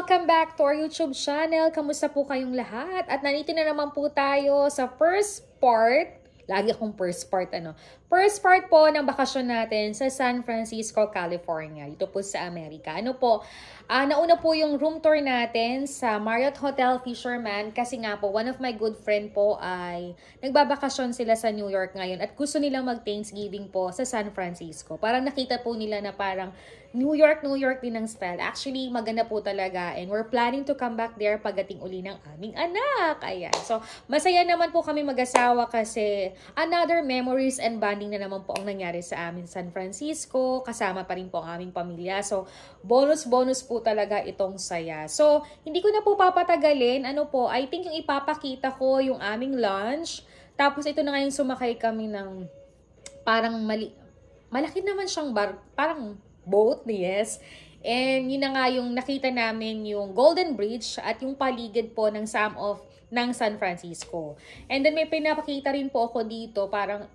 welcome back to our YouTube channel. Kamusta po kayong lahat? At nandito na naman po tayo sa first part. Lagi akong first part, First part po ng bakasyon natin sa San Francisco, California. Dito po sa Amerika. Nauna po yung room tour natin sa Marriott Hotel Fisherman kasi nga po, one of my good friend po ay nagbabakasyon sila sa New York ngayon at gusto nilang mag-Thanksgiving po sa San Francisco. Parang nakita po nila na parang New York din ang style. Actually, maganda po talaga and we're planning to come back there pagdating uli ng aming anak. Ayan. So, masaya naman po kami mag-asawa kasi another memories and bonding na naman po ang nangyari sa amin San Francisco. Kasama pa rin po ang aming pamilya. So, bonus po talaga itong saya. So, hindi ko na po papatagalin. I think yung ipapakita ko yung aming lunch. Tapos, ito na nga yung sumakay kami ng parang malaki naman siyang parang boat, yes. And yun na nga yung nakita namin yung Golden Bridge at yung paligid po ng San Francisco. And then may pinapakita rin po ako dito, parang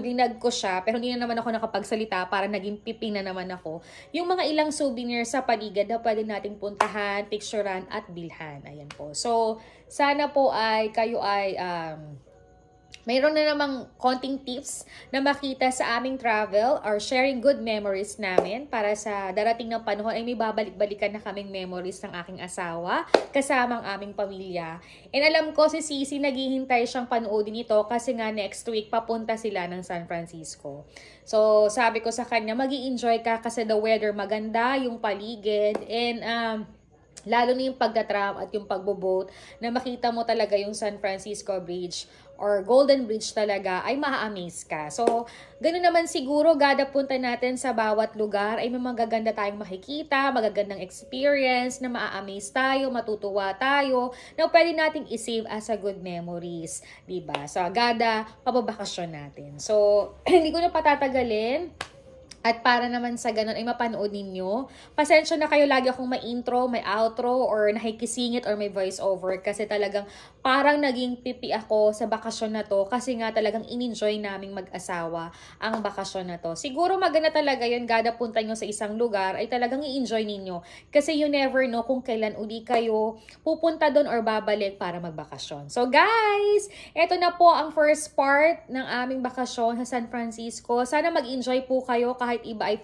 binag ko siya, pero hindi na naman ako nakapagsalita para naging pipi na naman ako. Yung mga ilang souvenirs sa paligid na pwede nating puntahan, picturean at bilhan. Ayan po. So, sana po kayo ay mayroon na namang konting tips na makita sa aming travel or sharing good memories namin para sa darating na panahon ay may babalik-balikan na kaming memories ng aking asawa kasama ang aming pamilya. And alam ko si Sisi naghihintay siyang panoodin ito kasi nga next week papunta sila ng San Francisco. So sabi ko sa kanya mag-i-enjoy ka kasi the weather maganda, yung paligid and lalo na yung pagtatram at yung pagbo-boat na makita mo talaga yung San Francisco Bridge or Golden Bridge talaga ay ma-amaze ka. So, ganoon naman siguro, gada punta natin sa bawat lugar ay may magaganda tayong makikita, magagandang experience na ma-amaze tayo, matutuwa tayo, na pwede nating i-save as a good memories. Diba? So, gada pababakasyon natin. So, hindi ko na patatagalin. At para naman sa ganun ay mapanood ninyo. Pasensya na kayo, lagi akong may intro, may outro, or nakikisingit or may voice over. Kasi talagang parang naging pipi ako sa bakasyon na to. Kasi nga talagang in-enjoy naming mag-asawa ang bakasyon na to. Siguro maganda talaga yun, gada punta nyo sa isang lugar, ay talagang i-enjoy ninyo. Kasi you never know kung kailan uli kayo pupunta doon or babalik para magbakasyon. So guys, eto na po ang first part ng aming bakasyon sa San Francisco. Sana mag-enjoy po kayo kahit iba ay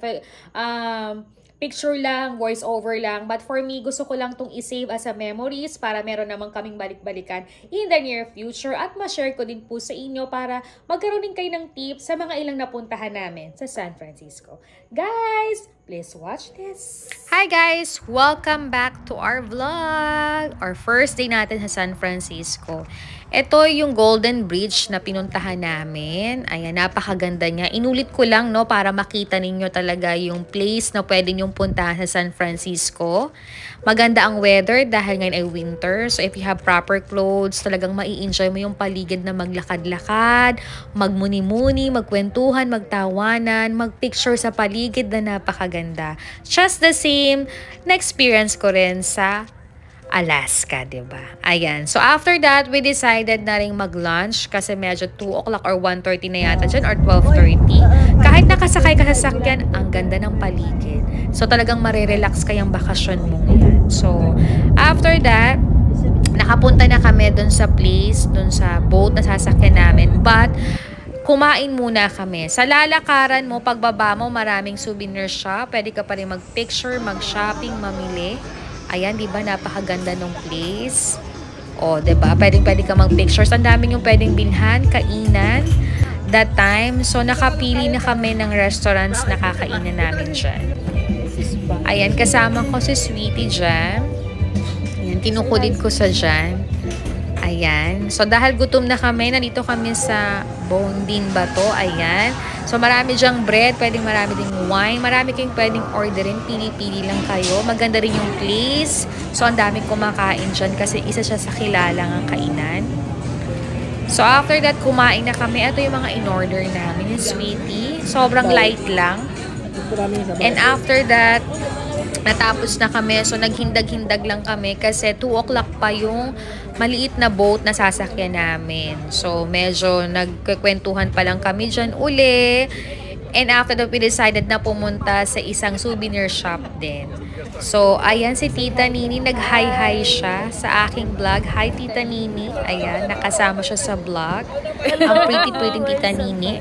picture lang, voice over lang. But for me, gusto ko lang itong i-save as a memories para meron naman kaming balik-balikan in the near future. At ma-share ko din po sa inyo para magkaroon din kayo ng tips sa mga ilang napuntahan namin sa San Francisco. Guys, please watch this. Hi guys! Welcome back to our vlog. Our first day natin sa San Francisco. Ito yung Golden Bridge na pinuntahan namin. Ayan, napakaganda niya. Inulit ko lang para makita ninyo talaga yung place na pwede nyong puntahan sa San Francisco. Maganda ang weather dahil ngayon ay winter. So if you have proper clothes, talagang mai-enjoy mo yung paligid na maglakad-lakad, magmuni-muni, magkwentuhan, magtawanan, magpicture sa paligid na napakaganda. Just the same na experience ko rin sa Alaska, diba? Ayan. So, after that, we decided na rin mag-lunch kasi medyo 2 o'clock or 1:30 na yata dyan or 12:30. Kahit nakasakay ka sa sakyan, ang ganda ng paligid. So, talagang marirelax kayang bakasyon mo yan. So, after that, nakapunta na kami dun sa place, dun sa boat na sasakyan namin. But, kumain muna kami. Sa lalakaran mo, pagbaba mo, maraming souvenir shop. Pwede ka pa rin mag-picture, mag-shopping, mamili. Ayan, di ba? Napakaganda ng place. O, di ba? Pwede ka mag-pictures. Ang daming yung pwedeng bilhan, kainan. That time, so nakapili na kami ng restaurants na kakainan namin dyan. Ayan, kasama ko si Sweetie dyan. Ayan, kinukulit ko sa dyan. Ayan. So, dahil gutom na kami, nandito kami sa Bondin ba to? Ayan. So, marami dyang bread, marami ding wine, marami kayong pwedeng orderin, pili-pili lang kayo. Maganda rin yung place. So, ang daming kumakain dyan kasi isa siya sa kilalang ang kainan. So, after that, kumain na kami. Ito yung mga in-order namin, yung Sweetie. Sobrang light lang. And after that, natapos na kami. So, naghindag-hindag lang kami kasi 2 o'clock pa yung maliit na boat na sasakyan namin. So, medyo nagkikwentuhan pa lang kami dyan uli. And after that, we decided na pumunta sa isang souvenir shop din. So, ayan si Tita Nini. Nag-hi-hi siya sa aking vlog. Hi, Tita Nini. Ayan, nakasama siya sa vlog. Ang pretty-pretty Tita Nini.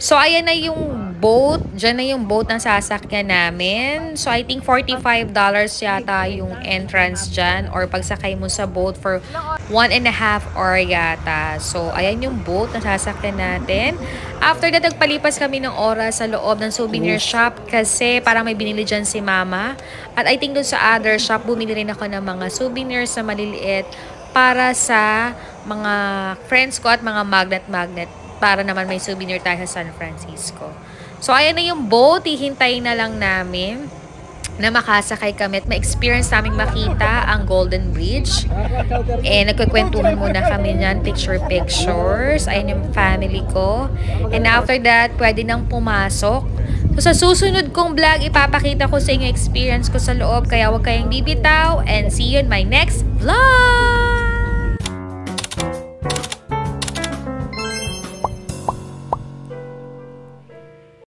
So, ayan na yung boat. Diyan na yung boat na sasakyan namin. So, I think $45 yata yung entrance dyan. Or pagsakay mo sa boat for 1.5 hour yata. So, ayan yung boat na sasakyan natin. After that, nagpalipas kami ng oras sa loob ng souvenir shop. Kasi parang may binili dyan si Mama. At I think dun sa other shop, bumili rin ako ng mga souvenirs na maliliit para sa mga friends ko at mga magnet-magnet. Para naman may souvenir tayo sa San Francisco. So, ayan na yung boat. Hihintayin na lang namin na makasakay kami at ma-experience namin makita ang Golden Bridge. Nagkukwentuhan muna kami niyan, pictures. Ayan yung family ko. And after that, pwede nang pumasok. So, sa susunod kong vlog, ipapakita ko sa inyo experience ko sa loob. Kaya huwag kayong bibitaw. And see you in my next vlog!